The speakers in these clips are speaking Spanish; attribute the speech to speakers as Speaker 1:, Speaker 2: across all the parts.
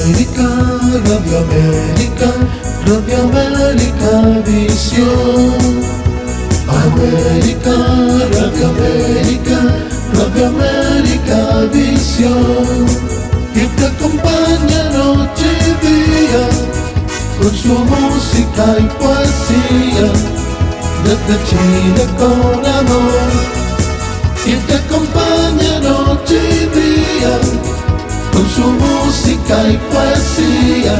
Speaker 1: América, Radio América, Radio América Visión. América, Radio América, Radio América Visión. Y te acompaña noche y día con su música y poesía, desde Chile con amor. Y te acompaña noche y día con su música y poesía,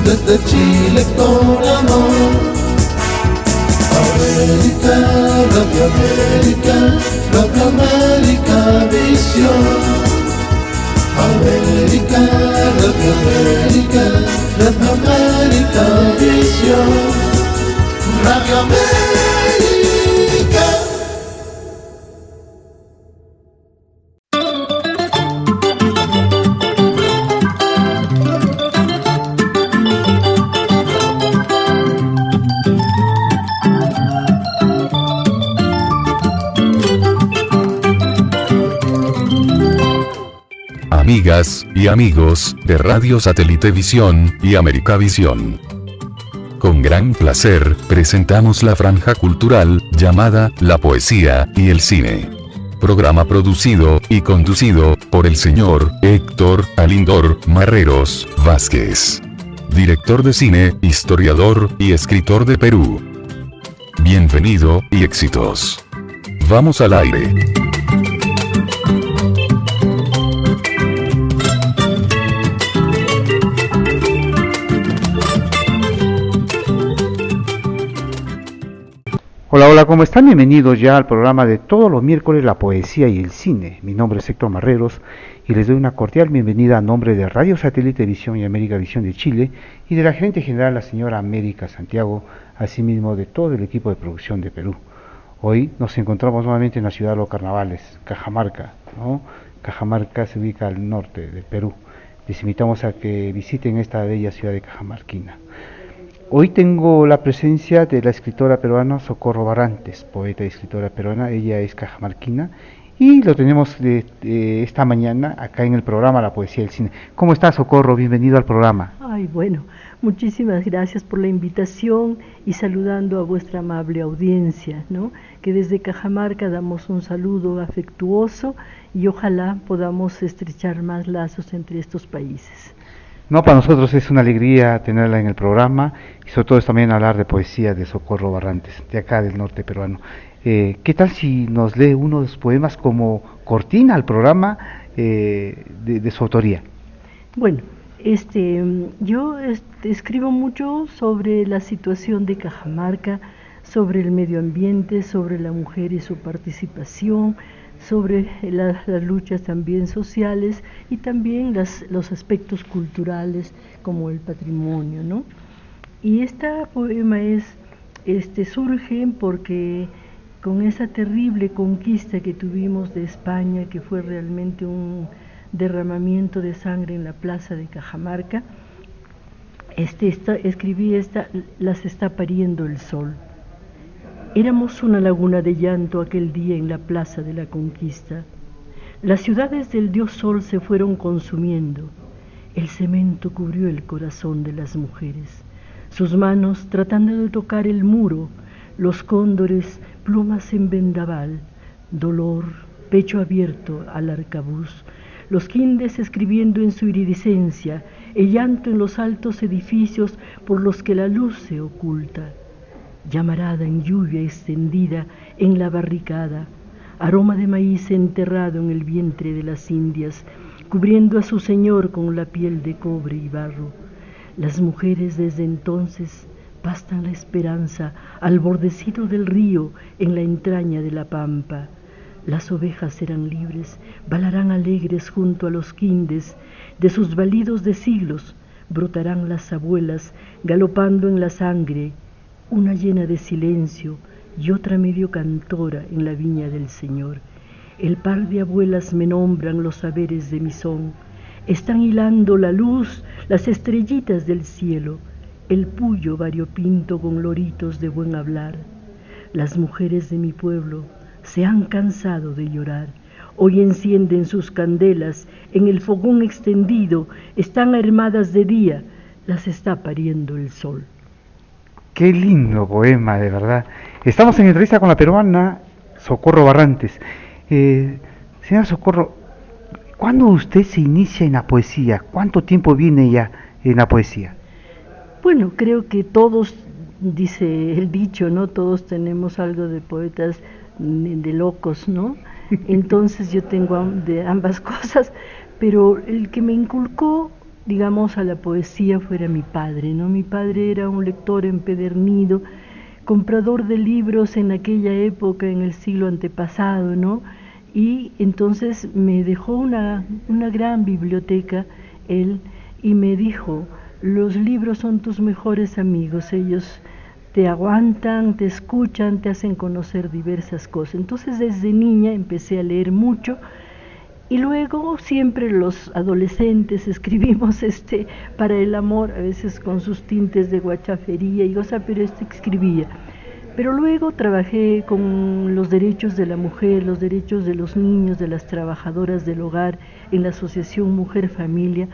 Speaker 1: desde Chile con amor. América, Radio América, Radio América Visión. América, Radio América, Radio América Visión. Radio América.
Speaker 2: Amigas y amigos de Radio Satélite Visión y América Visión. Con gran placer, presentamos la franja cultural, llamada La Poesía y el Cine. Programa producido y conducido por el señor Héctor Alindor Marreros Vázquez. Director de cine, historiador y escritor de Perú. Bienvenido y éxitos. Vamos al aire.
Speaker 3: Hola, hola, ¿cómo están? Bienvenidos ya al programa de todos los miércoles, La Poesía y el Cine. Mi nombre es Héctor Marreros y les doy una cordial bienvenida a nombre de Radio Satélite Visión y América Visión de Chile y de la gerente general, la señora América Santiago, asimismo de todo el equipo de producción de Perú. Hoy nos encontramos nuevamente en la ciudad de los carnavales, Cajamarca, ¿no? Cajamarca se ubica al norte de Perú. Les invitamos a que visiten esta bella ciudad de Cajamarquina. Hoy tengo la presencia de la escritora peruana Socorro Barrantes, poeta y escritora peruana. Ella es cajamarquina y lo tenemos esta mañana acá en el programa La Poesía y el Cine. ¿Cómo estás, Socorro? Bienvenido al programa.
Speaker 4: Ay, bueno, muchísimas gracias por la invitación y saludando a vuestra amable audiencia, ¿no? Que desde Cajamarca damos un saludo afectuoso y ojalá podamos estrechar más lazos entre estos países.
Speaker 3: No, para nosotros es una alegría tenerla en el programa y sobre todo es también hablar de poesía de Socorro Barrantes, de acá del norte peruano. ¿Qué tal si nos lee uno de sus poemas como cortina al programa de su autoría?
Speaker 4: Bueno, yo escribo mucho sobre la situación de Cajamarca, sobre el medio ambiente, sobre la mujer y su participación, sobre las luchas también sociales y también los aspectos culturales como el patrimonio, ¿no? Y este poema surge porque con esa terrible conquista que tuvimos de España, que fue realmente un derramamiento de sangre en la plaza de Cajamarca, escribí las está pariendo el sol. Éramos una laguna de llanto aquel día en la plaza de la conquista. Las ciudades del dios sol se fueron consumiendo. El cemento cubrió el corazón de las mujeres. Sus manos tratando de tocar el muro, los cóndores, plumas en vendaval, dolor, pecho abierto al arcabuz, los quindes escribiendo en su iridiscencia, el llanto en los altos edificios por los que la luz se oculta. Llamarada en lluvia extendida en la barricada, aroma de maíz enterrado en el vientre de las indias, cubriendo a su señor con la piel de cobre y barro. Las mujeres desde entonces pastan la esperanza al bordecito del río en la entraña de la pampa. Las ovejas serán libres, balarán alegres junto a los quindes, de sus balidos de siglos brotarán las abuelas galopando en la sangre, una llena de silencio y otra medio cantora en la viña del Señor. El par de abuelas me nombran los saberes de mi son. Están hilando la luz, las estrellitas del cielo, el puyo variopinto con loritos de buen hablar. Las mujeres de mi pueblo se han cansado de llorar, hoy encienden sus candelas, en el fogón extendido, están armadas de día, las está pariendo el sol.
Speaker 3: Qué lindo poema, de verdad. Estamos en entrevista con la peruana Socorro Barrantes. Señora Socorro, ¿cuándo usted se inicia en la poesía? ¿Cuánto tiempo viene ya en la poesía?
Speaker 4: Bueno, creo que todos, dice el dicho, ¿no? Todos tenemos algo de poetas de locos, ¿no? Entonces yo tengo de ambas cosas, pero el que me inculcó, digamos, a la poesía fuera mi padre, ¿no? Mi padre era un lector empedernido, comprador de libros en aquella época, en el siglo antepasado, ¿no? Y entonces me dejó una gran biblioteca, él, y me dijo: los libros son tus mejores amigos, ellos te aguantan, te escuchan, te hacen conocer diversas cosas. Entonces desde niña empecé a leer mucho, y luego siempre los adolescentes escribimos para el amor, a veces con sus tintes de guachafería y cosa, pero escribía. Pero luego trabajé con los derechos de la mujer, los derechos de los niños, de las trabajadoras del hogar, en la asociación Mujer Familia,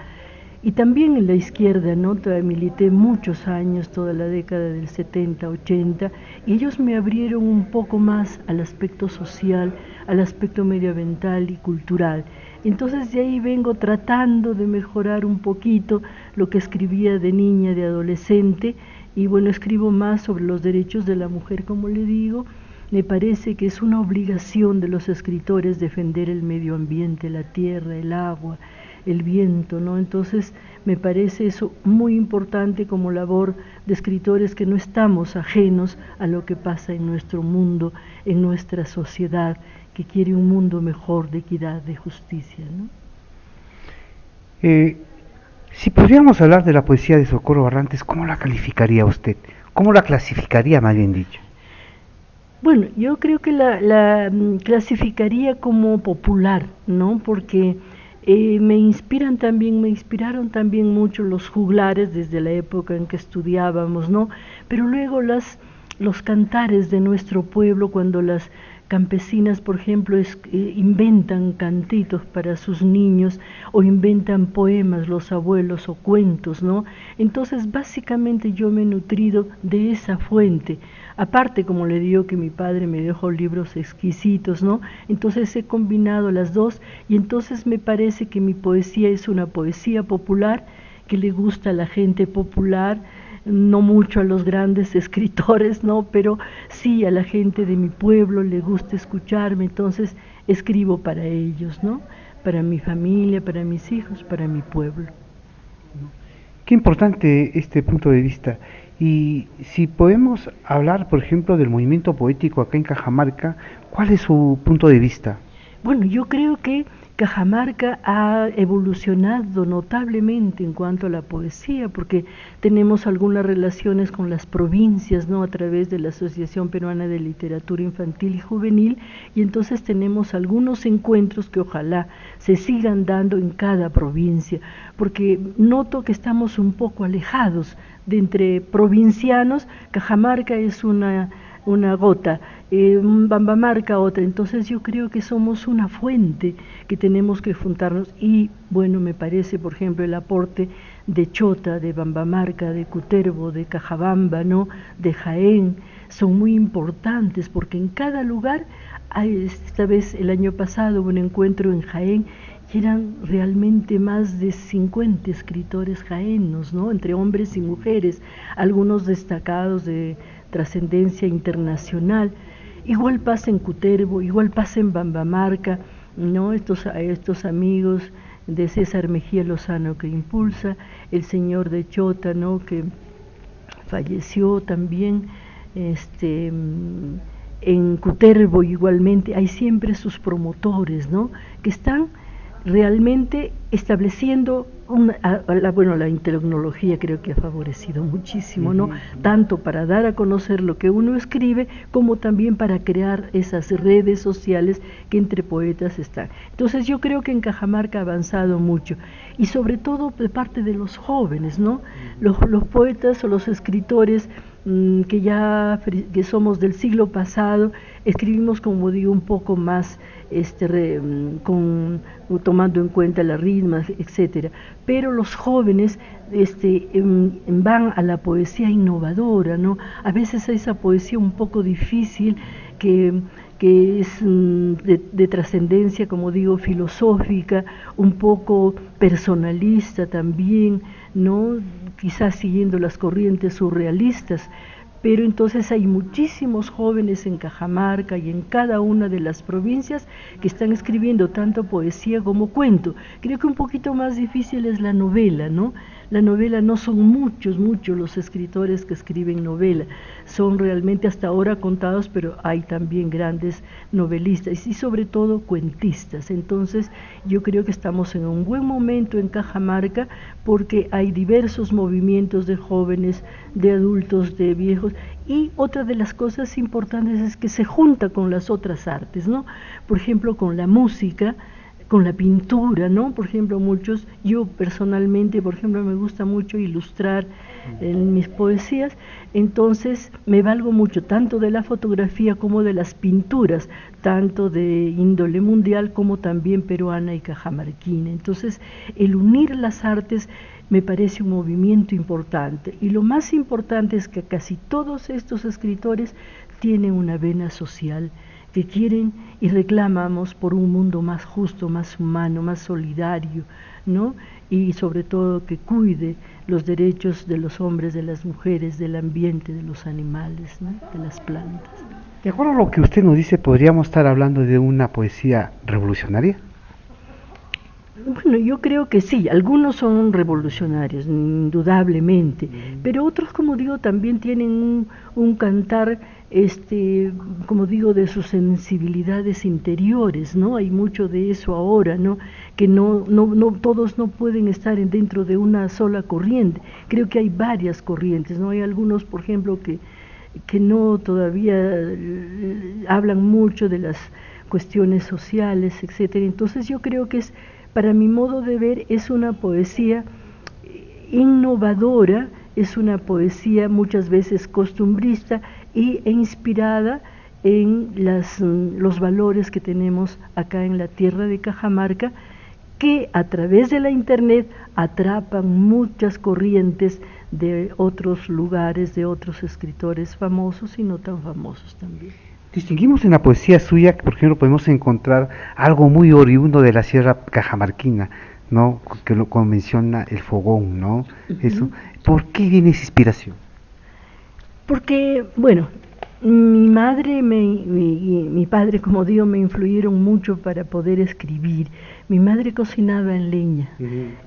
Speaker 4: y también en la izquierda, ¿no? Milité muchos años, toda la década del 70, 80, y ellos me abrieron un poco más al aspecto social, al aspecto medioambiental y cultural. Entonces de ahí vengo tratando de mejorar un poquito lo que escribía de niña, de adolescente, y bueno, escribo más sobre los derechos de la mujer, como le digo. Me parece que es una obligación de los escritores defender el medio ambiente, la tierra, el agua, el viento, ¿no? Entonces me parece eso muy importante como labor de escritores, que no estamos ajenos a lo que pasa en nuestro mundo, en nuestra sociedad, que quiere un mundo mejor, de equidad, de justicia, ¿no?
Speaker 3: Si pudiéramos hablar de la poesía de Socorro Barrantes, ¿cómo la calificaría usted? ¿Cómo la clasificaría, más bien dicho?
Speaker 4: Bueno, yo creo que la clasificaría como popular, ¿no? Porque me inspiraron también mucho los juglares desde la época en que estudiábamos, ¿no? Pero luego los cantares de nuestro pueblo, cuando las campesinas, por ejemplo, inventan cantitos para sus niños, o inventan poemas los abuelos, o cuentos, ¿no? Entonces básicamente yo me he nutrido de esa fuente. Aparte, como le digo, que mi padre me dejó libros exquisitos, ¿no? Entonces he combinado las dos, y entonces me parece que mi poesía es una poesía popular, que le gusta a la gente popular, no mucho a los grandes escritores, ¿no? Pero sí a la gente de mi pueblo le gusta escucharme, entonces escribo para ellos, ¿no? Para mi familia, para mis hijos, para mi pueblo.
Speaker 3: Qué importante este punto de vista. Y si podemos hablar, por ejemplo, del movimiento poético acá en Cajamarca, ¿cuál es su punto de vista?
Speaker 4: Bueno, yo creo que Cajamarca ha evolucionado notablemente en cuanto a la poesía, porque tenemos algunas relaciones con las provincias, ¿no? A través de la Asociación Peruana de Literatura Infantil y Juvenil, y entonces tenemos algunos encuentros que ojalá se sigan dando en cada provincia, porque noto que estamos un poco alejados de entre provincianos. Cajamarca es una gota, Bambamarca otra, entonces yo creo que somos una fuente que tenemos que juntarnos. Y bueno, me parece, por ejemplo, el aporte de Chota, de Bambamarca, de Cutervo, de Cajabamba, ¿no? De Jaén, son muy importantes, porque en cada lugar esta vez el año pasado hubo un encuentro en Jaén, y eran realmente más de 50 escritores jaenos, ¿no? Entre hombres y mujeres, algunos destacados de trascendencia internacional. Igual pasa en Cutervo, igual pasa en Bambamarca, ¿no? Estos amigos de César Mejía Lozano que impulsa, el señor de Chota, ¿no? Que falleció también, en Cutervo igualmente hay siempre sus promotores, ¿no? Que están realmente estableciendo la tecnología creo que ha favorecido muchísimo, ¿no? Tanto para dar a conocer lo que uno escribe, como también para crear esas redes sociales que entre poetas están. Entonces yo creo que en Cajamarca ha avanzado mucho, y sobre todo de parte de los jóvenes, ¿no? Los poetas o los escritores que somos del siglo pasado, escribimos, como digo, un poco más tomando en cuenta las ritmas, etcétera. Pero los jóvenes van a la poesía innovadora, ¿no? A veces a esa poesía un poco difícil que es de trascendencia, como digo, filosófica, un poco personalista también, ¿no? Quizás siguiendo las corrientes surrealistas, pero entonces hay muchísimos jóvenes en Cajamarca y en cada una de las provincias que están escribiendo tanto poesía como cuento. Creo que un poquito más difícil es la novela, ¿no? La novela no son muchos los escritores que escriben novela, son realmente hasta ahora contados, pero hay también grandes novelistas y sobre todo cuentistas. Entonces yo creo que estamos en un buen momento en Cajamarca porque hay diversos movimientos de jóvenes, de adultos, de viejos, y otra de las cosas importantes es que se junta con las otras artes, ¿no? Por ejemplo, con la música, con la pintura, ¿no? Por ejemplo, yo personalmente, por ejemplo, me gusta mucho ilustrar en mis poesías, entonces me valgo mucho tanto de la fotografía como de las pinturas, tanto de índole mundial como también peruana y cajamarquina. Entonces, el unir las artes me parece un movimiento importante, y lo más importante es que casi todos estos escritores tienen una vena social, que quieren y reclamamos por un mundo más justo, más humano, más solidario, ¿no? Y sobre todo que cuide los derechos de los hombres, de las mujeres, del ambiente, de los animales, ¿no? De las plantas.
Speaker 3: De acuerdo a lo que usted nos dice, ¿podríamos estar hablando de una poesía revolucionaria?
Speaker 4: Bueno, yo creo que sí, algunos son revolucionarios, indudablemente, pero otros, como digo, también tienen un cantar, como digo, de sus sensibilidades interiores, ¿no? Hay mucho de eso ahora, ¿no? Que no todos no pueden estar dentro de una sola corriente. Creo que hay varias corrientes, ¿no? Hay algunos, por ejemplo, que no todavía hablan mucho de las cuestiones sociales, etcétera. Entonces yo creo que para mi modo de ver, es una poesía innovadora, es una poesía muchas veces costumbrista e inspirada en los valores que tenemos acá en la tierra de Cajamarca, que a través de la internet atrapan muchas corrientes de otros lugares, de otros escritores famosos y no tan famosos también.
Speaker 3: Distinguimos en la poesía suya, por ejemplo, podemos encontrar algo muy oriundo de la sierra cajamarquina, ¿no? Que lo menciona el fogón, ¿no? Eso. ¿Por qué viene esa inspiración?
Speaker 4: Porque, bueno, mi madre y mi padre, como digo, me influyeron mucho para poder escribir. Mi madre cocinaba en leña,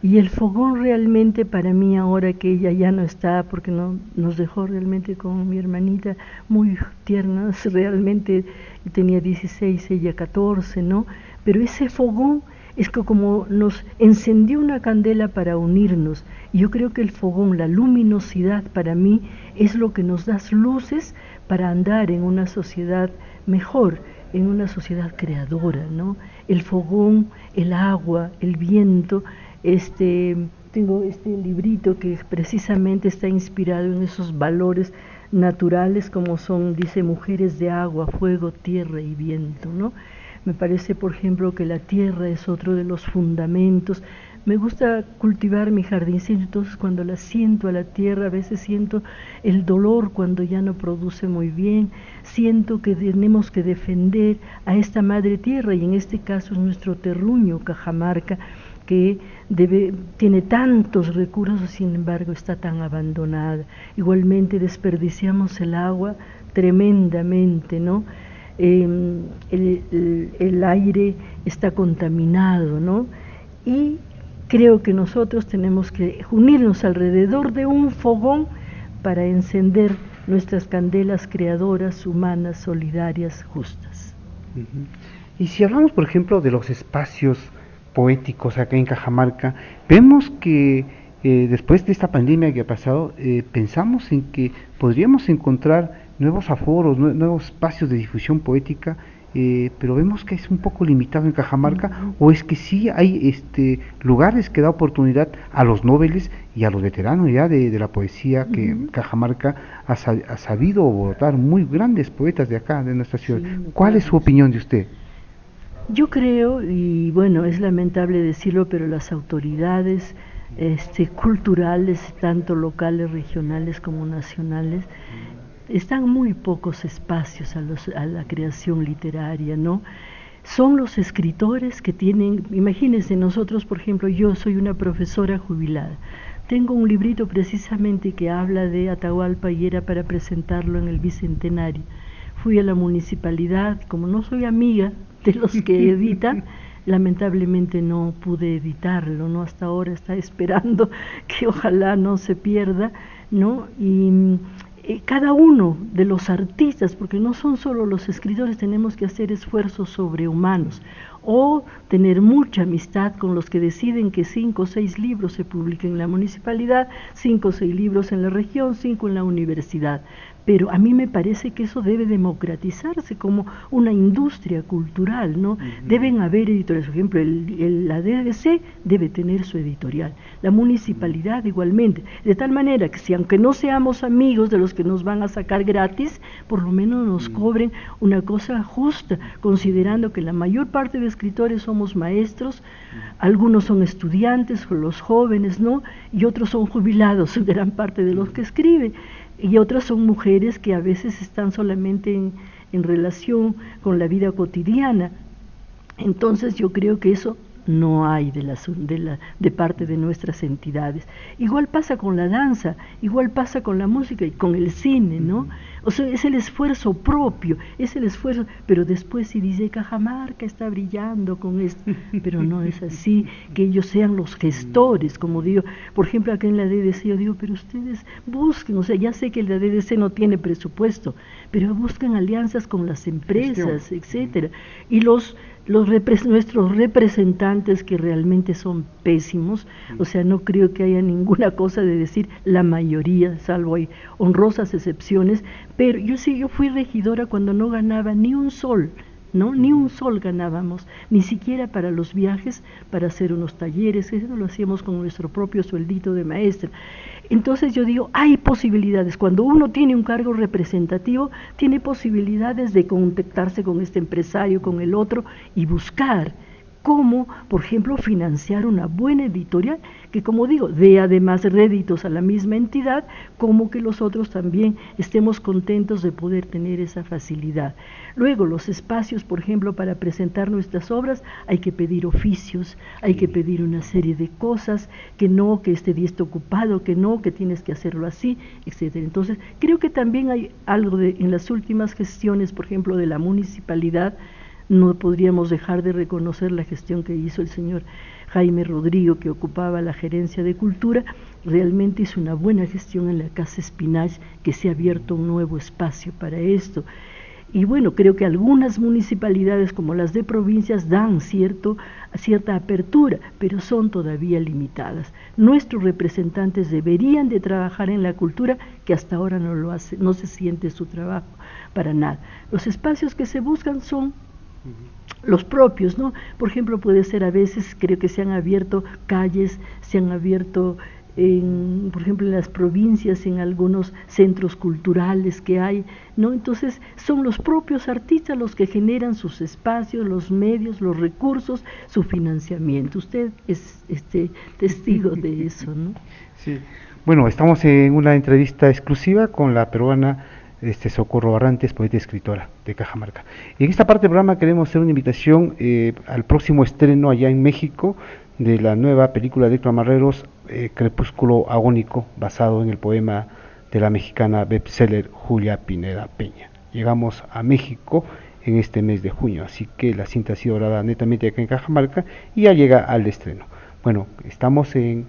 Speaker 4: y el fogón realmente para mí, ahora que ella ya no está, porque nos dejó realmente con mi hermanita muy tiernas, realmente tenía 16, ella 14, ¿no? Pero ese fogón es que como nos encendió una candela para unirnos, y yo creo que el fogón, la luminosidad para mí es lo que nos da luces para andar en una sociedad mejor, en una sociedad creadora, ¿no? El fogón, el agua, el viento, tengo este librito que precisamente está inspirado en esos valores naturales como son, dice, mujeres de agua, fuego, tierra y viento, ¿no? Me parece, por ejemplo, que la tierra es otro de los fundamentos. Me gusta cultivar mi jardincito, entonces cuando la siento a la tierra, a veces siento el dolor cuando ya no produce muy bien, siento que tenemos que defender a esta madre tierra, y en este caso es nuestro terruño, Cajamarca, que tiene tantos recursos, sin embargo está tan abandonada. Igualmente desperdiciamos el agua tremendamente, ¿no? El aire está contaminado, ¿no? Y creo que nosotros tenemos que unirnos alrededor de un fogón para encender nuestras candelas creadoras, humanas, solidarias, justas.
Speaker 3: Y si hablamos, por ejemplo, de los espacios poéticos acá en Cajamarca, vemos que después de esta pandemia que ha pasado, pensamos en que podríamos encontrar nuevos aforos, nuevos espacios de difusión poética, pero vemos que es un poco limitado en Cajamarca, o es que sí hay lugares que da oportunidad a los noveles y a los veteranos ya de la poesía, que Cajamarca ha sabido votar muy grandes poetas de acá, de nuestra ciudad. ¿Cuál es su opinión de usted?
Speaker 4: Yo creo, y bueno, es lamentable decirlo, pero las autoridades culturales, tanto locales, regionales como nacionales, están muy pocos espacios a la creación literaria, ¿no? Son los escritores que tienen, imagínense, nosotros, por ejemplo, yo soy una profesora jubilada, tengo un librito precisamente que habla de Atahualpa y era para presentarlo en el Bicentenario. Fui a la municipalidad, como no soy amiga de los que editan, lamentablemente no pude editarlo, ¿no? Hasta ahora está esperando que ojalá no se pierda, ¿no? Y cada uno de los artistas, porque no son solo los escritores, tenemos que hacer esfuerzos sobrehumanos o tener mucha amistad con los que deciden que 5 o 6 libros se publiquen en la municipalidad, 5 o 6 libros en la región, 5 en la universidad. Pero a mí me parece que eso debe democratizarse como una industria cultural, ¿no? Deben haber editoriales, por ejemplo, la DDC debe tener su editorial, la municipalidad igualmente, de tal manera que si aunque no seamos amigos de los que nos van a sacar gratis, por lo menos nos cobren una cosa justa, considerando que la mayor parte de escritores somos maestros, algunos son estudiantes, los jóvenes, ¿no? Y otros son jubilados, gran parte de los que escriben. Y otras son mujeres que a veces están solamente en relación con la vida cotidiana. Entonces yo creo que eso no hay de parte de nuestras entidades. Igual pasa con la danza, igual pasa con la música y con el cine, ¿no? O sea, es el esfuerzo propio, es el esfuerzo, pero después si dice Cajamarca está brillando con esto, pero no es así, que ellos sean los gestores, como digo, por ejemplo acá en la DDC yo digo, pero ustedes busquen, o sea, ya sé que la DDC no tiene presupuesto, pero busquen alianzas con las empresas, etcétera, y nuestros representantes que realmente son pésimos, o sea, no creo que haya ninguna cosa de decir la mayoría, salvo hay honrosas excepciones, pero yo fui regidora cuando no ganaba ni un sol, ¿no? Ni un sol ganábamos, ni siquiera para los viajes, para hacer unos talleres, eso lo hacíamos con nuestro propio sueldito de maestra. Entonces yo digo, hay posibilidades, cuando uno tiene un cargo representativo, tiene posibilidades de contactarse con este empresario, con el otro, y buscar cómo, por ejemplo, financiar una buena editorial, que como digo, dé además réditos a la misma entidad, como que los otros también estemos contentos de poder tener esa facilidad. Luego, los espacios, por ejemplo, para presentar nuestras obras, hay que pedir oficios, hay que pedir una serie de cosas, que no, que este día está ocupado, que no, que tienes que hacerlo así, etcétera. Entonces, creo que también hay algo en las últimas gestiones, por ejemplo, de la municipalidad. No podríamos dejar de reconocer la gestión que hizo el señor Jaime Rodrigo, que ocupaba la gerencia de cultura. Realmente hizo una buena gestión en la Casa Espinach, que se ha abierto un nuevo espacio para esto. Y bueno, creo que algunas municipalidades como las de provincias dan cierta apertura, pero son todavía limitadas. Nuestros representantes deberían de trabajar en la cultura, que hasta ahora no lo hace, no se siente su trabajo para nada. Los espacios que se buscan son los propios, ¿no? Por ejemplo, puede ser a veces, creo que se han abierto calles, se han abierto, por ejemplo, en las provincias, en algunos centros culturales que hay, ¿no? Entonces, son los propios artistas los que generan sus espacios, los medios, los recursos, su financiamiento. Usted es testigo de eso, ¿no?
Speaker 3: Sí. Bueno, estamos en una entrevista exclusiva con la peruana Socorro Barrantes, poeta y escritora de Cajamarca. Y en esta parte del programa queremos hacer una invitación al próximo estreno allá en México de la nueva película de Héctor Marreros, Crepúsculo Agónico, basado en el poema de la mexicana bestseller Julia Pineda Peña. Llegamos a México en este mes de junio, así que la cinta ha sido grabada netamente acá en Cajamarca y ya llega al estreno. Bueno, estamos en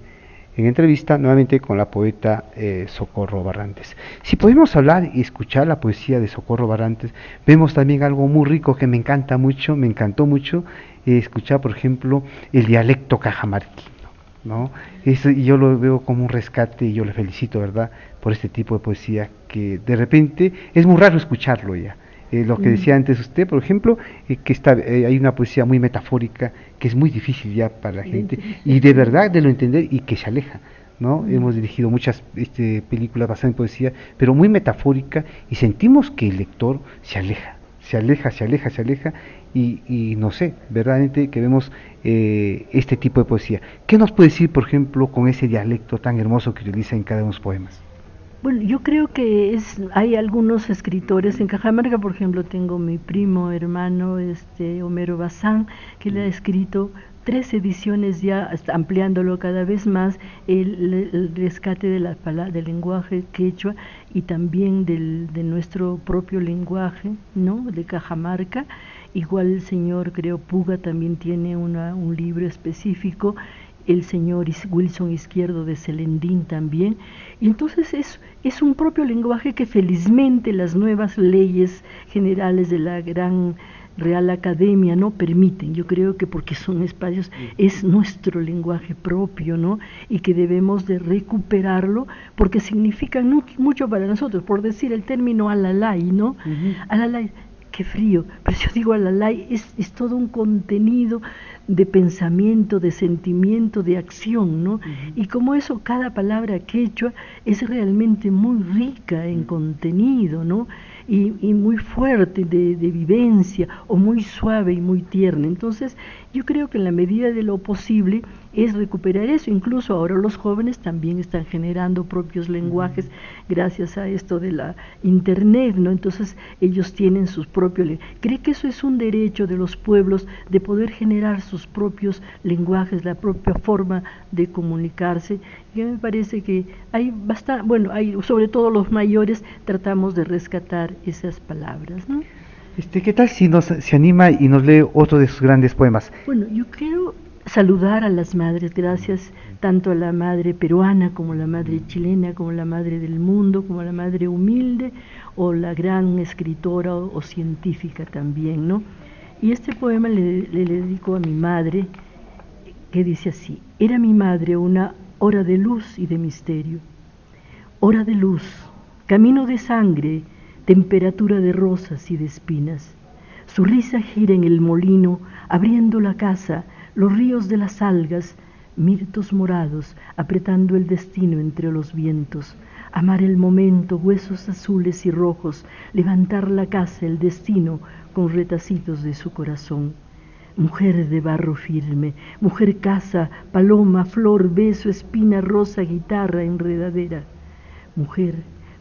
Speaker 3: entrevista nuevamente con la poeta Socorro Barrantes. Si podemos hablar y escuchar la poesía de Socorro Barrantes, vemos también algo muy rico que me encantó mucho, escuchar, por ejemplo, el dialecto cajamarquino, ¿no? Y yo lo veo como un rescate y yo le felicito, ¿verdad?, por este tipo de poesía que de repente es muy raro escucharlo ya. Lo que decía antes usted, por ejemplo, que hay una poesía muy metafórica que es muy difícil ya para la gente y de verdad de lo entender y que se aleja, ¿no? Hemos dirigido muchas películas basadas en poesía, pero muy metafórica y sentimos que el lector se aleja y no sé, verdaderamente que vemos este tipo de poesía. ¿Qué nos puede decir, por ejemplo, con ese dialecto tan hermoso que utiliza en cada uno de los poemas?
Speaker 4: Bueno, yo creo que hay algunos escritores en Cajamarca, por ejemplo, tengo mi primo hermano, Homero Bazán, que le ha escrito 3 ediciones ya, ampliándolo cada vez más, el rescate de del lenguaje quechua y también de nuestro propio lenguaje, ¿no?, de Cajamarca. Igual el señor, creo, Puga también tiene un libro específico, el señor Wilson Izquierdo de Celendín también, y entonces es un propio lenguaje que felizmente las nuevas leyes generales de la gran Real Academia no permiten. Yo creo que porque son espacios, es nuestro lenguaje propio, ¿no?, y que debemos de recuperarlo porque significa mucho para nosotros. Por decir el término alalay, ¿no? Alalay, qué frío, pero yo digo alalay, es todo un contenido de pensamiento, de sentimiento, de acción, ¿no? Y como eso, cada palabra quechua es realmente muy rica en contenido, ¿no?, y muy fuerte de vivencia, o muy suave y muy tierna. Entonces, yo creo que en la medida de lo posible es recuperar eso. Incluso ahora los jóvenes también están generando propios lenguajes gracias a esto de la internet, ¿no? Entonces ellos tienen sus propios lenguajes. Creo que eso es un derecho de los pueblos, de poder generar sus propios lenguajes, la propia forma de comunicarse. Y me parece que hay bastante, sobre todo los mayores tratamos de rescatar esas palabras, ¿no?
Speaker 3: ¿Qué tal si se anima y nos lee otro de sus grandes poemas?
Speaker 4: Bueno, yo quiero saludar a las madres, gracias tanto a la madre peruana como a la madre chilena, como a la madre del mundo, como a la madre humilde o la gran escritora o científica también, ¿no? Y este poema le dedico a mi madre, que dice así: era mi madre una hora de luz y de misterio, hora de luz, camino de sangre, temperatura de rosas y de espinas. Su risa gira en el molino, abriendo la casa, los ríos de las algas, mirtos morados, apretando el destino entre los vientos. Amar el momento, huesos azules y rojos, levantar la casa, el destino, con retacitos de su corazón. Mujer de barro firme, mujer casa, paloma, flor, beso, espina, rosa, guitarra, enredadera. Mujer,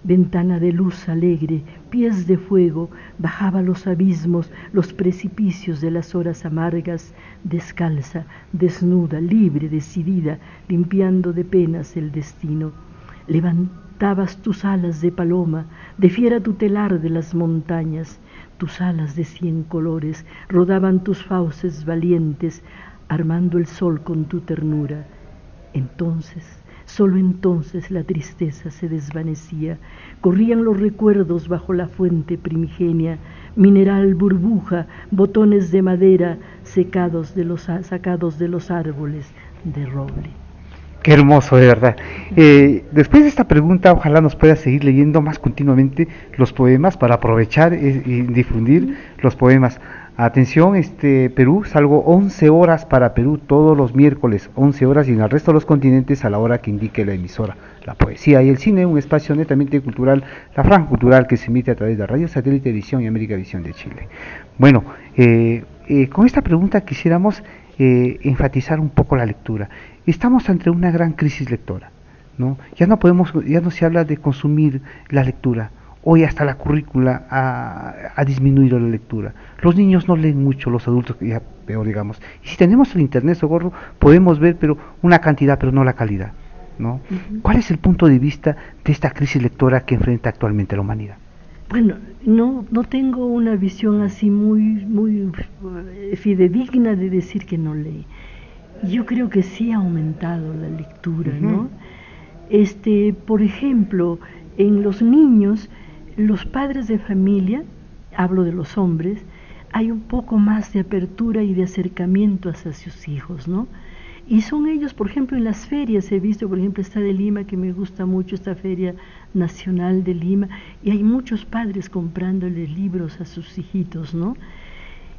Speaker 4: ventana de luz alegre, pies de fuego, bajaba los abismos, los precipicios de las horas amargas, descalza, desnuda, libre, decidida, limpiando de penas el destino. Levantabas tus alas de paloma, de fiera tutelar de las montañas, tus alas de 100 colores, rodaban tus fauces valientes, armando el sol con tu ternura. Entonces, solo entonces la tristeza se desvanecía, corrían los recuerdos bajo la fuente primigenia, mineral burbuja, botones de madera sacados de los árboles de roble.
Speaker 3: Qué hermoso, de verdad. Después de esta pregunta, ojalá nos pueda seguir leyendo más continuamente los poemas para aprovechar y difundir los poemas. Atención, Perú, salgo 11 horas para Perú todos los miércoles, 11 horas, y en el resto de los continentes a la hora que indique la emisora. La poesía y el cine, un espacio netamente cultural, la franja cultural que se emite a través de Radio Satélite Visión y América Visión de Chile. Bueno, con esta pregunta quisiéramos enfatizar un poco la lectura. Estamos ante una gran crisis lectora, ¿no? Ya no se habla de consumir la lectura. Hoy hasta la currícula ha disminuido la lectura. Los niños no leen mucho, los adultos ya peor, digamos. Y si tenemos el internet, Socorro, podemos ver pero una cantidad, pero no la calidad, ¿no? ¿Cuál es el punto de vista de esta crisis lectora que enfrenta actualmente la humanidad?
Speaker 4: Bueno, no tengo una visión así muy fidedigna de decir que no lee. Yo creo que sí ha aumentado la lectura, ¿no? Por ejemplo, en los niños, los padres de familia, hablo de los hombres, hay un poco más de apertura y de acercamiento hacia sus hijos, ¿no? Y son ellos, por ejemplo, en las ferias, he visto, por ejemplo, esta de Lima, que me gusta mucho, esta Feria Nacional de Lima, y hay muchos padres comprándoles libros a sus hijitos, ¿no?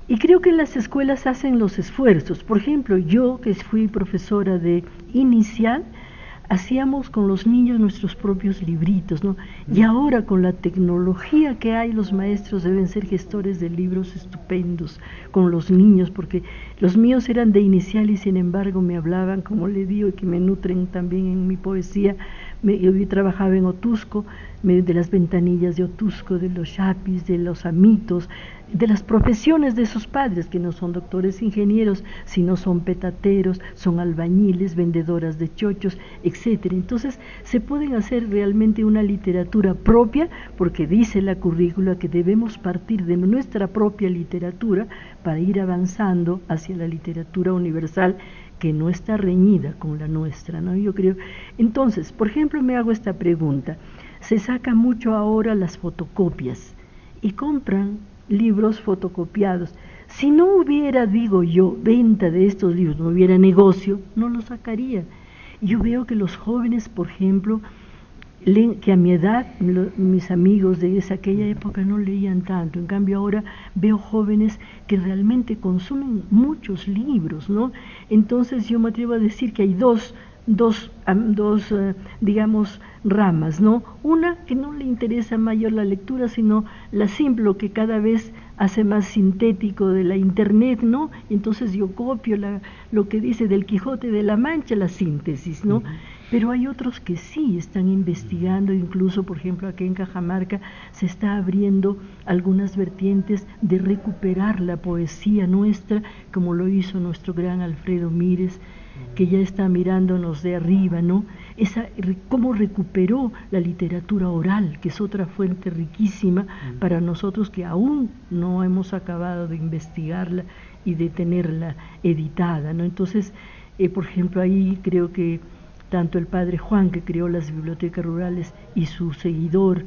Speaker 4: Y creo que las escuelas hacen los esfuerzos. Por ejemplo, yo que fui profesora de inicial, hacíamos con los niños nuestros propios libritos, ¿no? Y ahora con la tecnología que hay, los maestros deben ser gestores de libros estupendos con los niños, porque los míos eran de inicial y sin embargo me hablaban, como le digo, y que me nutren también en mi poesía. Yo trabajaba en Otusco, de las ventanillas de Otusco, de los chapis, de los amitos, de las profesiones de esos padres, que no son doctores ingenieros, sino son petateros, son albañiles, vendedoras de chochos, etcétera. Entonces se pueden hacer realmente una literatura propia, porque dice la currícula que debemos partir de nuestra propia literatura para ir avanzando hacia la literatura universal, que no está reñida con la nuestra, ¿no? Yo creo. Entonces, por ejemplo, me hago esta pregunta. Se saca mucho ahora las fotocopias y compran libros fotocopiados. Si no hubiera, digo yo, venta de estos libros, no hubiera negocio, no los sacaría. Yo veo que los jóvenes, por ejemplo, que a mi edad, mis amigos de aquella época no leían tanto, en cambio ahora veo jóvenes que realmente consumen muchos libros, ¿no? Entonces yo me atrevo a decir que hay dos digamos, ramas, ¿no? Una que no le interesa mayor la lectura, sino la simple, que cada vez hace más sintético de la internet, ¿no? Entonces yo copio lo que dice del Quijote de la Mancha, la síntesis, ¿no? Pero hay otros que sí están investigando, incluso, por ejemplo, aquí en Cajamarca se está abriendo algunas vertientes de recuperar la poesía nuestra, como lo hizo nuestro gran Alfredo Mírez, que ya está mirándonos de arriba, ¿no? Cómo recuperó la literatura oral, que es otra fuente riquísima para nosotros que aún no hemos acabado de investigarla y de tenerla editada, ¿no? Entonces, por ejemplo, ahí creo que tanto el padre Juan, que creó las bibliotecas rurales, y su seguidor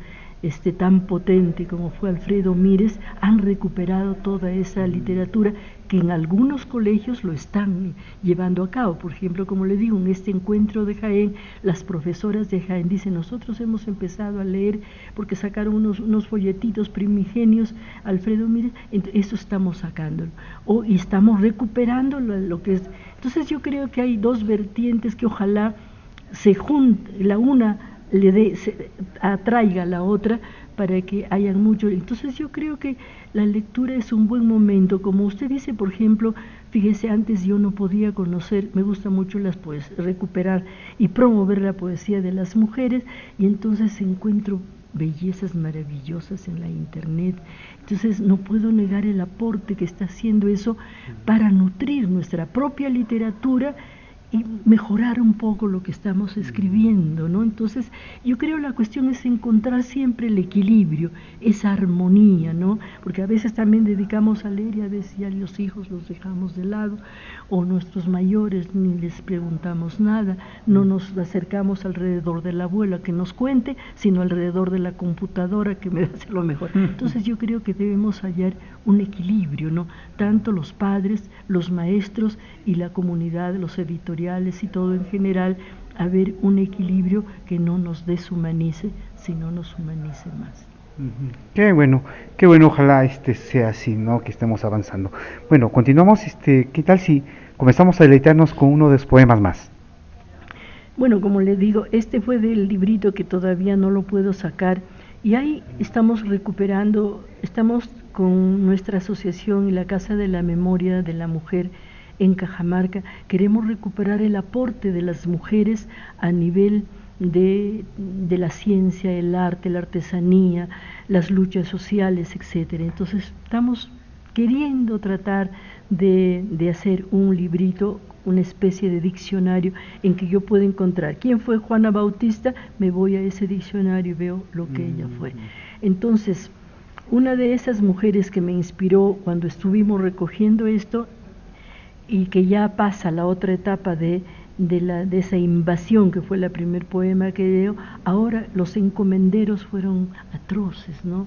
Speaker 4: tan potente como fue Alfredo Mírez, han recuperado toda esa literatura que en algunos colegios lo están llevando a cabo. Por ejemplo, como le digo, en este encuentro de Jaén, las profesoras de Jaén dicen: nosotros hemos empezado a leer porque sacaron unos folletitos primigenios, Alfredo Mírez, eso estamos sacándolo, y estamos recuperando lo que es. Entonces yo creo que hay dos vertientes que ojalá se junten, la una atraiga a la otra para que hayan mucho. Entonces yo creo que la lectura es un buen momento, como usted dice. Por ejemplo, fíjese, antes yo no podía conocer, me gusta mucho recuperar y promover la poesía de las mujeres, y entonces encuentro bellezas maravillosas en la internet. Entonces no puedo negar el aporte que está haciendo eso para nutrir nuestra propia literatura y mejorar un poco lo que estamos escribiendo, ¿no? Entonces, yo creo la cuestión es encontrar siempre el equilibrio, esa armonía, ¿no? Porque a veces también dedicamos a leer y a veces ya los hijos los dejamos de lado, o nuestros mayores ni les preguntamos nada, no nos acercamos alrededor de la abuela que nos cuente, sino alrededor de la computadora que me hace lo mejor. Entonces, yo creo que debemos hallar un equilibrio, ¿no? Tanto los padres, los maestros y la comunidad, los editoriales y todo en general, haber un equilibrio que no nos deshumanice, sino nos humanice más.
Speaker 3: Qué bueno, ojalá sea así, ¿no? Que estemos avanzando. Bueno, continuamos, ¿qué tal si comenzamos a deleitarnos con uno de los poemas más?
Speaker 4: Bueno, como le digo, este fue del librito que todavía no lo puedo sacar, y ahí estamos recuperando, estamos con nuestra asociación y la Casa de la Memoria de la Mujer en Cajamarca, queremos recuperar el aporte de las mujeres a nivel de la ciencia, el arte, la artesanía, las luchas sociales, etcétera. Entonces estamos queriendo tratar de hacer un librito, una especie de diccionario en que yo pueda encontrar quién fue Juana Bautista, me voy a ese diccionario y veo lo que ella fue. Entonces, una de esas mujeres que me inspiró cuando estuvimos recogiendo esto, y que ya pasa la otra etapa de esa invasión que fue el primer poema que leo, ahora los encomenderos fueron atroces, ¿no?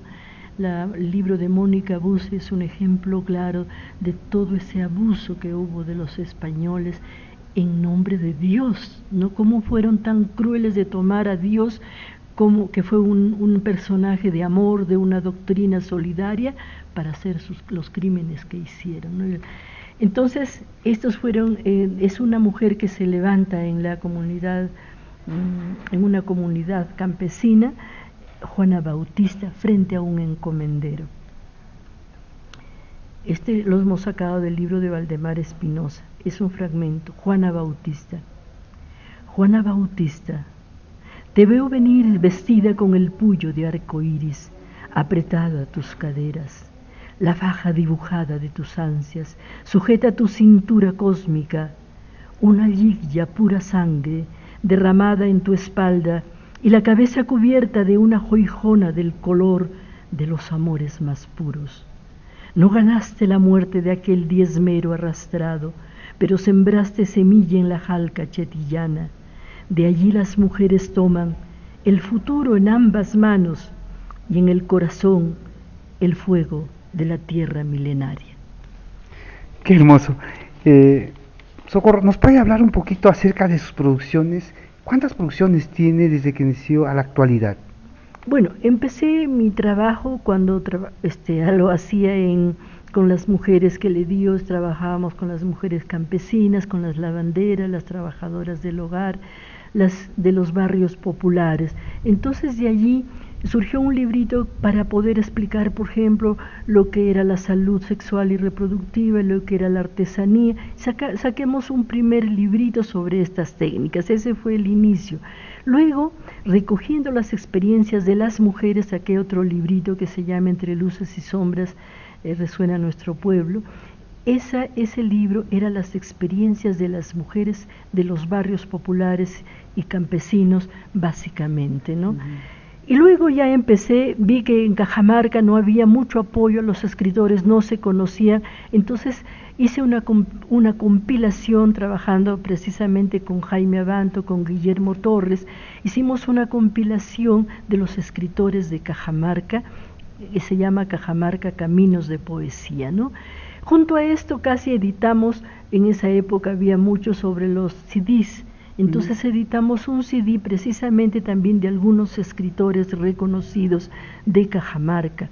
Speaker 4: El libro de Mónica Buse es un ejemplo claro de todo ese abuso que hubo de los españoles en nombre de Dios, ¿no? Cómo fueron tan crueles de tomar a Dios como que fue un personaje de amor, de una doctrina solidaria, para hacer los crímenes que hicieron, ¿no? Entonces, estos fueron, es una mujer que se levanta en la comunidad, en una comunidad campesina, Juana Bautista, frente a un encomendero. Lo hemos sacado del libro de Valdemar Espinosa, es un fragmento. Juana Bautista. Juana Bautista, te veo venir vestida con el puyo de arco iris apretado a tus caderas, la faja dibujada de tus ansias, sujeta a tu cintura cósmica, una liguilla pura sangre derramada en tu espalda y la cabeza cubierta de una joijona del color de los amores más puros. No ganaste la muerte de aquel diezmero arrastrado, pero sembraste semilla en la jalca chetillana. De allí las mujeres toman el futuro en ambas manos y en el corazón el fuego de la tierra milenaria.
Speaker 3: Qué hermoso. Socorro, ¿nos puede hablar un poquito acerca de sus producciones? ¿Cuántas producciones tiene desde que inició a la actualidad?
Speaker 4: Bueno, empecé mi trabajo cuando lo hacía con las mujeres que le dio, trabajábamos con las mujeres campesinas, con las lavanderas, las trabajadoras del hogar, las de los barrios populares. Entonces de allí surgió un librito para poder explicar, por ejemplo, lo que era la salud sexual y reproductiva, lo que era la artesanía. Saquemos un primer librito sobre estas técnicas, ese fue el inicio. Luego, recogiendo las experiencias de las mujeres, saqué otro librito que se llama Entre luces y sombras, resuena nuestro pueblo. Ese libro era las experiencias de las mujeres de los barrios populares y campesinos, básicamente, ¿no? Y luego ya vi que en Cajamarca no había mucho apoyo a los escritores, no se conocían, entonces hice una compilación trabajando precisamente con Jaime Abanto, con Guillermo Torres, hicimos una compilación de los escritores de Cajamarca, que se llama Cajamarca Caminos de Poesía, ¿no? Junto a esto casi editamos, en esa época había mucho sobre los CDs, entonces editamos un CD precisamente también de algunos escritores reconocidos de Cajamarca.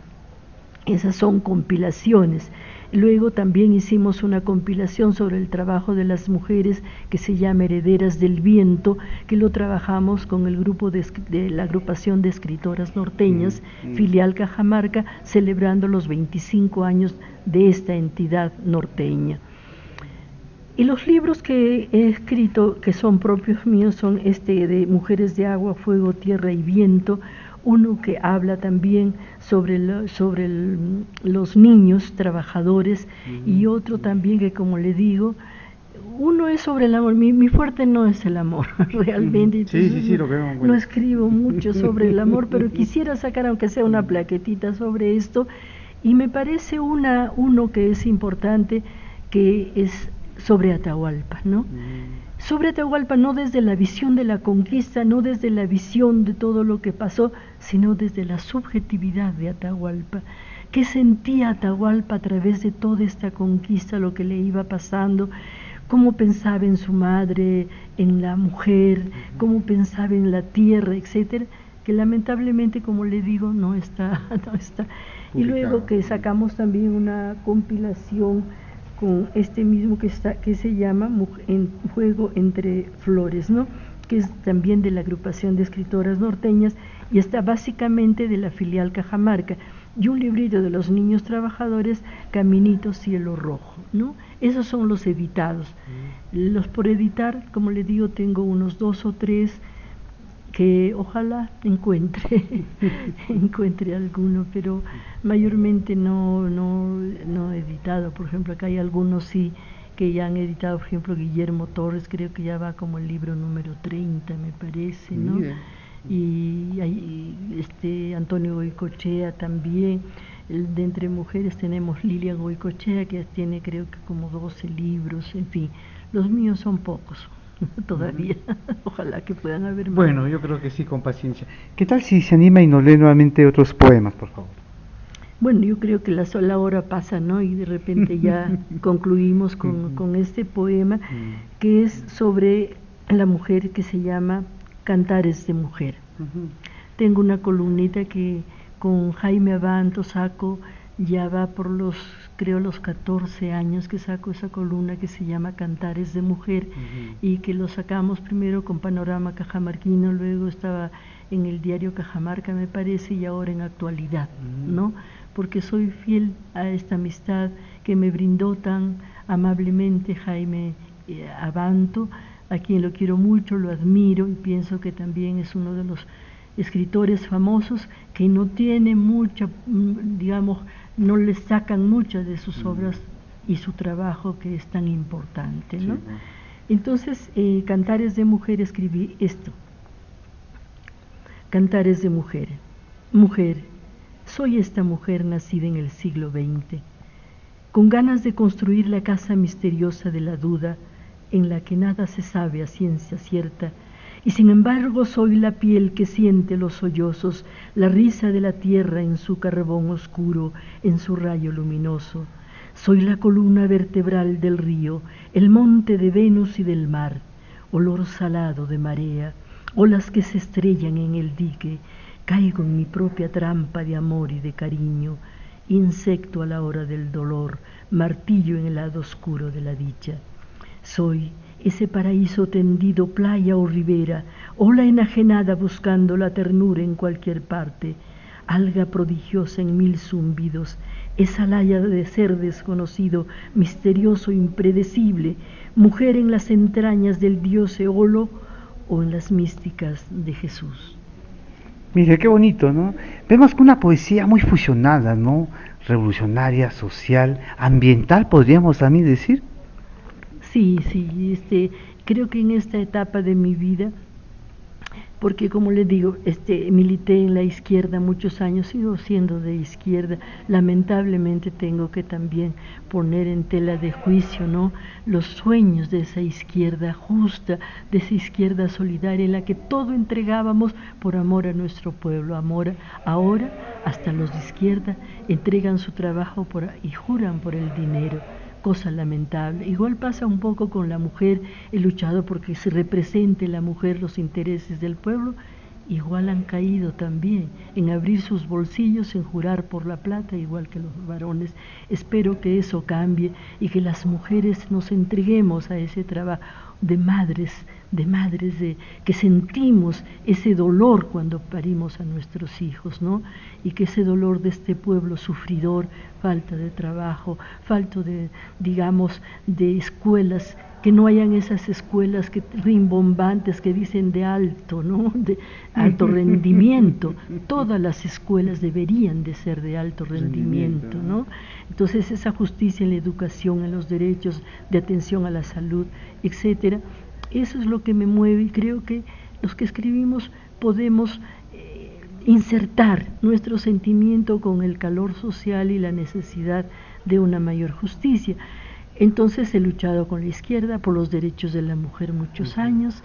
Speaker 4: Esas son compilaciones. Luego también hicimos una compilación sobre el trabajo de las mujeres que se llama Herederas del Viento, que lo trabajamos con el grupo de la agrupación de escritoras norteñas, filial Cajamarca, celebrando los 25 años de esta entidad norteña. Y los libros que he escrito, que son propios míos, son de Mujeres de Agua, Fuego, Tierra y Viento, uno que habla también sobre los niños trabajadores, y otro también que, como le digo, uno es sobre el amor. Mi fuerte no es el amor, realmente.
Speaker 3: Sí, lo veo. Bueno.
Speaker 4: No escribo mucho sobre el amor, pero quisiera sacar aunque sea una plaquetita sobre esto, y me parece uno que es importante, que es sobre Atahualpa, ¿no? Sobre Atahualpa, no desde la visión de la conquista, no desde la visión de todo lo que pasó, sino desde la subjetividad de Atahualpa. ¿Qué sentía Atahualpa a través de toda esta conquista, lo que le iba pasando? ¿Cómo pensaba en su madre, en la mujer? ¿Cómo pensaba en la tierra, etcétera? Que lamentablemente, como le digo, no está. Y luego que sacamos también una compilación con este mismo que se llama Juego entre Flores, ¿no? Que es también de la agrupación de escritoras norteñas y está básicamente de la filial Cajamarca, y un librito de los niños trabajadores, Caminito Cielo Rojo, ¿no? Esos son los editados. Los por editar, como le digo, tengo unos 2 o 3 que ojalá encuentre alguno, pero mayormente no he editado. Por ejemplo, acá hay algunos sí que ya han editado, por ejemplo Guillermo Torres, creo que ya va como el libro número 30, me parece, ¿no? Y hay Antonio Goicochea también. De Entre Mujeres tenemos Lilia Goicochea, que tiene creo que como 12 libros, en fin, los míos son pocos todavía. Ojalá que puedan haber más.
Speaker 3: Bueno, yo creo que sí, con paciencia. ¿Qué tal si se anima y nos lee nuevamente otros poemas, por favor?
Speaker 4: Bueno, yo creo que la hora pasa, ¿no? Y de repente ya concluimos con este poema que es sobre la mujer, que se llama Cantares de Mujer. Tengo una columnita que con Jaime Abanto saco, ya va por los 14 años que saco esa columna que se llama Cantares de Mujer, y que lo sacamos primero con Panorama Cajamarquino, luego estaba en el diario Cajamarca, me parece, y ahora en Actualidad, ¿no? Porque soy fiel a esta amistad que me brindó tan amablemente Jaime Abanto, a quien lo quiero mucho, lo admiro, y pienso que también es uno de los escritores famosos que no tiene mucha, digamos, no le sacan muchas de sus obras y su trabajo, que es tan importante, ¿no? Sí. Entonces, Cantares de Mujer, escribí esto. Cantares de Mujer. Mujer, soy esta mujer nacida en el siglo XX, con ganas de construir la casa misteriosa de la duda, en la que nada se sabe a ciencia cierta, y sin embargo soy la piel que siente los sollozos, la risa de la tierra en su carbón oscuro, en su rayo luminoso. Soy la columna vertebral del río, el monte de Venus y del mar, olor salado de marea, olas que se estrellan en el dique. Caigo en mi propia trampa de amor y de cariño, insecto a la hora del dolor, martillo en el lado oscuro de la dicha. Soy ese paraíso tendido, playa o ribera, ola enajenada buscando la ternura en cualquier parte, alga prodigiosa en mil zumbidos, esa laya de ser desconocido, misterioso, impredecible, mujer en las entrañas del dios Eolo o en las místicas de Jesús.
Speaker 3: Mire, qué bonito, ¿no? Vemos que una poesía muy fusionada, ¿no? Revolucionaria, social, ambiental, podríamos también decir.
Speaker 4: Sí, creo que en esta etapa de mi vida, porque como les digo, milité en la izquierda muchos años, sigo siendo de izquierda, lamentablemente tengo que también poner en tela de juicio, ¿no?, los sueños de esa izquierda justa, de esa izquierda solidaria en la que todo entregábamos por amor a nuestro pueblo. Ahora hasta los de izquierda entregan su trabajo y juran por el dinero. Cosa lamentable. Igual pasa un poco con la mujer, he luchado porque se represente la mujer los intereses del pueblo, igual han caído también en abrir sus bolsillos, en jurar por la plata, igual que los varones. Espero que eso cambie y que las mujeres nos entreguemos a ese trabajo de madres, que sentimos ese dolor cuando parimos a nuestros hijos, ¿no? Y que ese dolor de este pueblo sufridor, falta de trabajo, falta de, digamos, de escuelas, que no hayan esas escuelas rimbombantes que dicen de alto, ¿no?, de alto rendimiento. Todas las escuelas deberían de ser de alto rendimiento, ¿no? Entonces esa justicia en la educación, en los derechos de atención a la salud, etcétera, eso es lo que me mueve, y creo que los que escribimos podemos insertar nuestro sentimiento con el calor social y la necesidad de una mayor justicia. Entonces he luchado con la izquierda por los derechos de la mujer muchos años,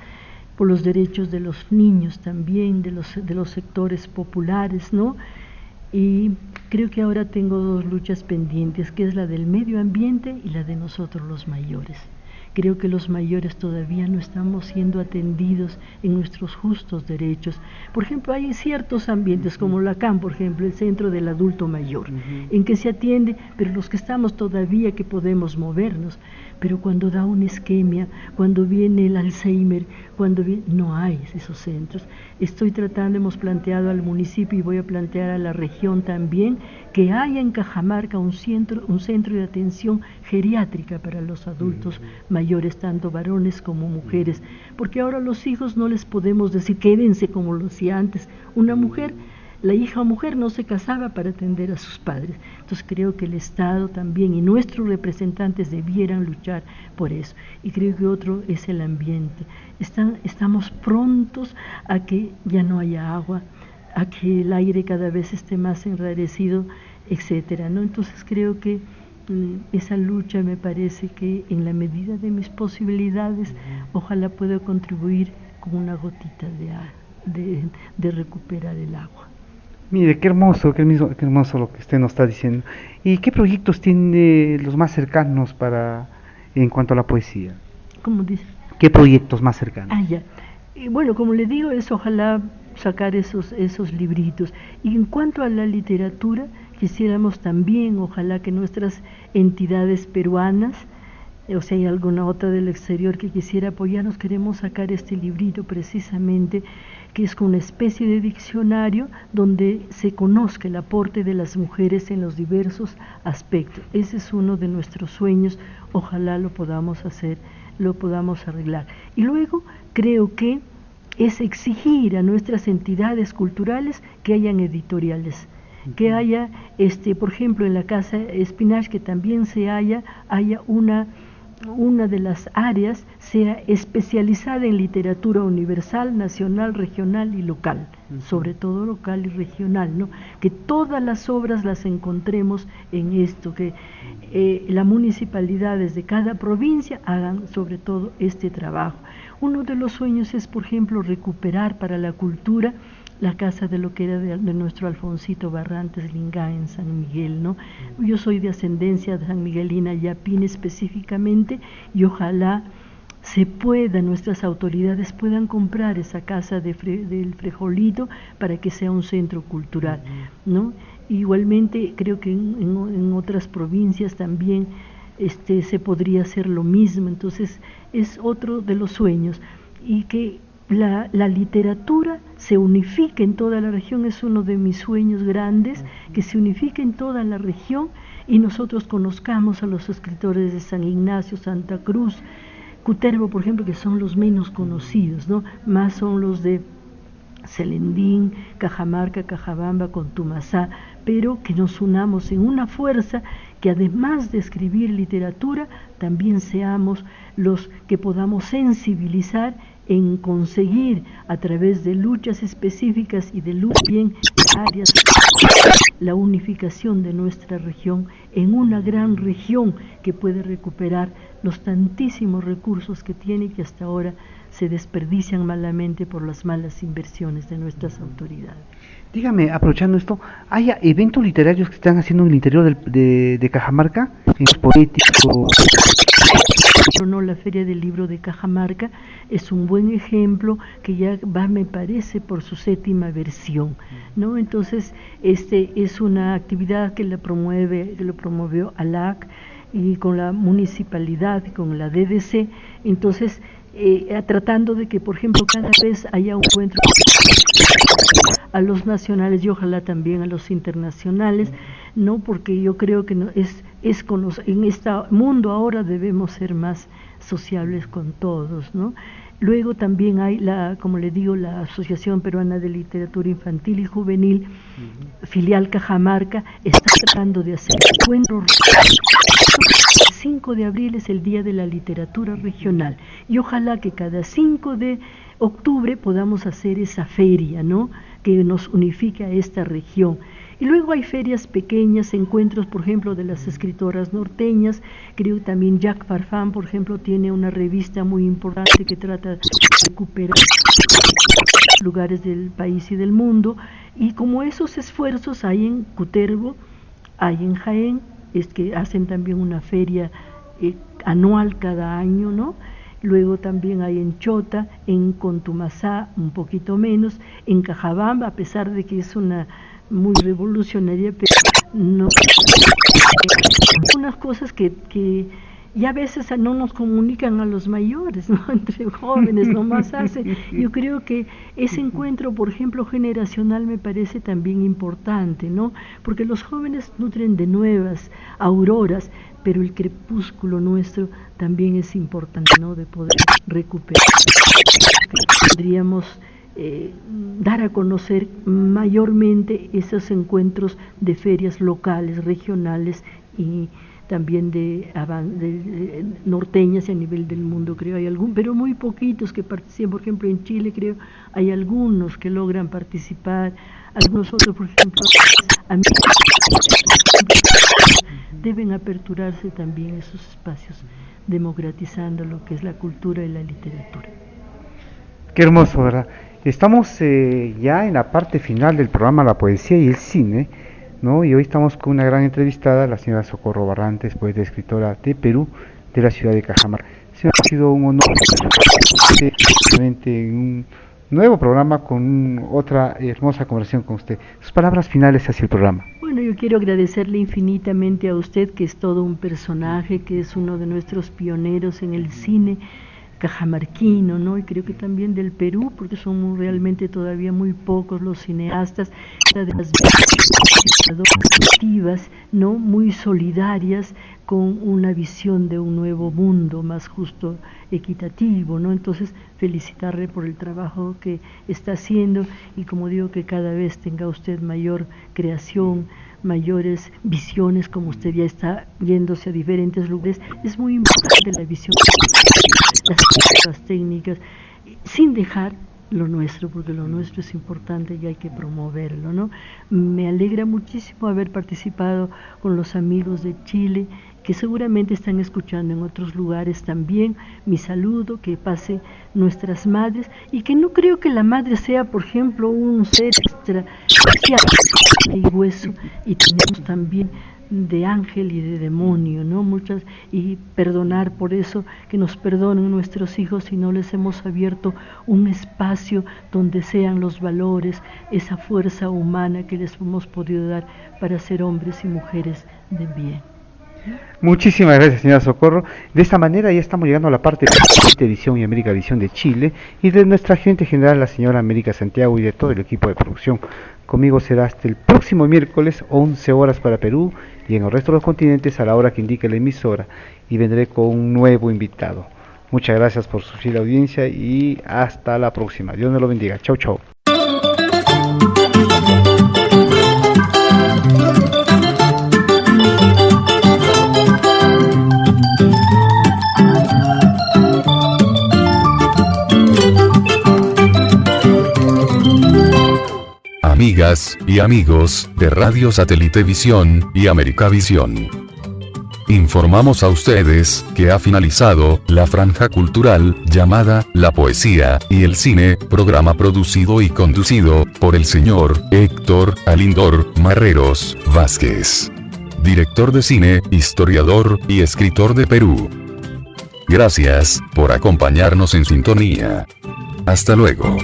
Speaker 4: por los derechos de los niños también, de los sectores populares, ¿no? Y creo que ahora tengo dos luchas pendientes, que es la del medio ambiente y la de nosotros los mayores. Creo que los mayores todavía no estamos siendo atendidos en nuestros justos derechos. Por ejemplo, hay ciertos ambientes como Lacan, por ejemplo, el centro del adulto mayor, en que se atiende, pero los que estamos todavía que podemos movernos, pero cuando da una isquemia, cuando viene el Alzheimer, no hay esos centros. Hemos planteado al municipio y voy a plantear a la región también, que haya en Cajamarca un centro de atención geriátrica para los adultos mayores, tanto varones como mujeres, porque ahora los hijos no les podemos decir quédense como lo hacía antes. La hija o mujer no se casaba para atender a sus padres. Entonces creo que el Estado también y nuestros representantes debieran luchar por eso. Y creo que otro es el ambiente. Estamos prontos a que ya no haya agua, a que el aire cada vez esté más enrarecido, etcétera, ¿no? Entonces creo que esa lucha me parece que en la medida de mis posibilidades ojalá pueda contribuir con una gotita de recuperar el agua.
Speaker 3: Mire, qué hermoso lo que usted nos está diciendo. ¿Y qué proyectos tiene los más cercanos en cuanto a la poesía?
Speaker 4: ¿Cómo dice?
Speaker 3: ¿Qué proyectos más cercanos?
Speaker 4: Ah, ya. Y bueno, como le digo, es ojalá sacar esos libritos. Y en cuanto a la literatura, quisiéramos también, ojalá que nuestras entidades peruanas, o sea, hay alguna otra del exterior que quisiera apoyarnos, queremos sacar este librito precisamente, que es una especie de diccionario donde se conozca el aporte de las mujeres en los diversos aspectos. Ese es uno de nuestros sueños, ojalá lo podamos hacer, lo podamos arreglar. Y luego creo que es exigir a nuestras entidades culturales que hayan editoriales, que haya, por ejemplo, en la Casa Espinach, que también haya una de las áreas sea especializada en literatura universal, nacional, regional y local, sobre todo local y regional, ¿no? Que todas las obras las encontremos en esto, que las municipalidades de cada provincia hagan sobre todo este trabajo. Uno de los sueños es, por ejemplo, recuperar para la cultura la casa de lo que era de nuestro Alfonsito Barrantes Lingá en San Miguel, ¿no? Yo soy de ascendencia sanmiguelina, yapín específicamente, y ojalá nuestras autoridades puedan comprar esa casa del Frejolito para que sea un centro cultural, ¿no? Igualmente creo que en otras provincias también se podría hacer lo mismo. Entonces es otro de los sueños, y que la literatura se unifique en toda la región, es uno de mis sueños grandes, que se unifique en toda la región y nosotros conozcamos a los escritores de San Ignacio, Santa Cruz, Cutervo, por ejemplo, que son los menos conocidos, ¿no? Más son los de Celendín, Cajamarca, Cajabamba, Contumasá, pero que nos unamos en una fuerza, que además de escribir literatura, también seamos los que podamos sensibilizar en conseguir a través de luchas específicas y de luchas bien áreas la unificación de nuestra región en una gran región que puede recuperar los tantísimos recursos que tiene y que hasta ahora se desperdician malamente por las malas inversiones de nuestras autoridades.
Speaker 3: Dígame, aprovechando esto, ¿hay eventos literarios que están haciendo en el interior de Cajamarca? ¿Eventos políticos?
Speaker 4: No, la Feria del Libro de Cajamarca es un buen ejemplo, que ya va, me parece, por su 7ª versión, ¿no? Entonces, es una actividad que lo promovió ALAC y con la municipalidad y con la DDC. Entonces, tratando de que, por ejemplo, cada vez haya un encuentro a los nacionales y ojalá también a los internacionales, no, porque yo creo que en este mundo ahora debemos ser más sociables con todos, ¿no? Luego también hay como le digo, la Asociación Peruana de Literatura Infantil y Juvenil, filial Cajamarca, está tratando de hacer encuentros. El 5 de abril es el Día de la Literatura Regional y ojalá que cada 5 de octubre podamos hacer esa feria, ¿no?, que nos unifique a esta región. Y luego hay ferias pequeñas, encuentros, por ejemplo, de las escritoras norteñas. Creo que también Jacques Farfán, por ejemplo, tiene una revista muy importante que trata de recuperar lugares del país y del mundo. Y como esos esfuerzos hay en Cutervo, hay en Jaén, es que hacen también una feria anual cada año, ¿no? Luego también hay en Chota, en Contumasá un poquito menos, en Cajabamba, a pesar de que es una muy revolucionaria, pero no, unas cosas que ya a veces no nos comunican a los mayores, ¿no? Entre jóvenes nomás hacen. Yo creo que ese encuentro, por ejemplo, generacional me parece también importante, ¿no? Porque los jóvenes nutren de nuevas auroras, pero el crepúsculo nuestro también es importante, ¿no?, de poder recuperar. Podríamos dar a conocer mayormente esos encuentros de ferias locales, regionales y también de norteñas y a nivel del mundo. Creo hay pero muy poquitos que participan. Por ejemplo, en Chile creo hay algunos que logran participar, algunos otros, por ejemplo, deben aperturarse también esos espacios, democratizando lo que es la cultura y la literatura.
Speaker 3: Qué hermoso, ¿verdad? Estamos ya en la parte final del programa La Poesía y el Cine, ¿no? Y hoy estamos con una gran entrevistada, la señora Socorro Barrantes, poeta y escritora de Perú, de la ciudad de Cajamarca. Señora, ha sido un honor en un nuevo programa con otra hermosa conversación con usted. Sus palabras finales hacia el programa.
Speaker 4: Bueno, yo quiero agradecerle infinitamente a usted, que es todo un personaje, que es uno de nuestros pioneros en el cine cajamarquino, ¿no? Y creo que también del Perú, porque son realmente todavía muy pocos los cineastas de las activas, ¿no? Muy solidarias, con una visión de un nuevo mundo más justo, equitativo, ¿no? Entonces, felicitarle por el trabajo que está haciendo, y como digo, que cada vez tenga usted mayor creación, mayores visiones, como usted ya está yéndose a diferentes lugares. Es muy importante la visión, las técnicas, sin dejar lo nuestro, porque lo nuestro es importante y hay que promoverlo, ¿no? Me alegra muchísimo haber participado con los amigos de Chile, que seguramente están escuchando en otros lugares también. Mi saludo, que pase nuestras madres, y que no creo que la madre sea, por ejemplo, un ser extra y hueso, y tenemos también de ángel y de demonio, ¿no? Muchas, y perdonar por eso, que nos perdonen nuestros hijos si no les hemos abierto un espacio donde sean los valores, esa fuerza humana que les hemos podido dar para ser hombres y mujeres de bien.
Speaker 3: Muchísimas gracias, señora Socorro. De esta manera ya estamos llegando a la parte de Televisión y América Visión de Chile, y de nuestra gerente general, la señora América Santiago, y de todo el equipo de producción. Conmigo será hasta el próximo miércoles, 11 horas para Perú, y en el resto de los continentes a la hora que indique la emisora, y vendré con un nuevo invitado. Muchas gracias por su fiel audiencia y hasta la próxima. Dios nos lo bendiga. Chau, chau.
Speaker 2: Amigas y amigos de Radio Satélite Visión y América Visión, informamos a ustedes que ha finalizado la franja cultural llamada La Poesía y el Cine, programa producido y conducido por el señor Héctor Alindor Marreros Vázquez, director de cine, historiador y escritor de Perú. Gracias por acompañarnos en sintonía. Hasta luego.